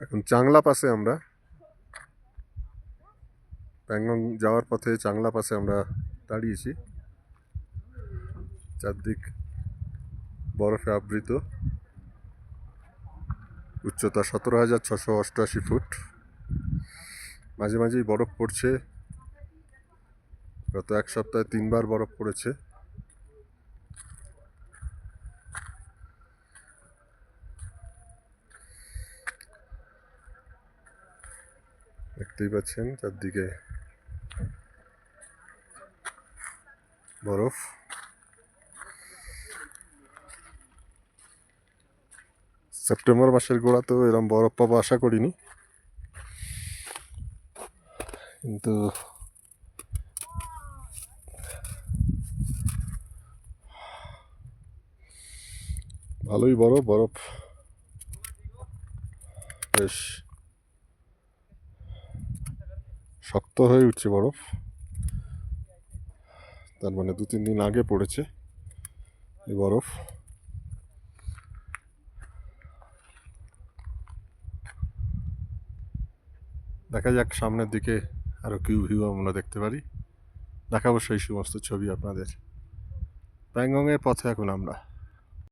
এখন চাংলা পাসে আমরা প্যাংগং যাওয়ার পথে চাংলা পাসে আমরা দাঁড়িয়েছি। চারদিক বরফে আবৃত, উচ্চতা 17,688 ফুট। মাঝে মাঝেই বরফ পড়ছে। গত এক সপ্তাহে 3বার বরফ পড়েছে। দেখতেই পাচ্ছেন চারদিকে বরফ। সেপ্টেম্বর মাসের গোড়াতেও এরকম বরফ পাবো আশা করিনি, কিন্তু ভালোই বরফ বেশ শক্ত হয়ে উঠছে বরফ। তার মানে 2-3 দিন আগে পড়েছে এই বরফ। দেখা যাক সামনের দিকে আরো কি ভিউ আমরা দেখতে পারি। দেখাবো সেই সমস্ত ছবি আপনাদের। প্যাংগং এর পথে এখন আমরা।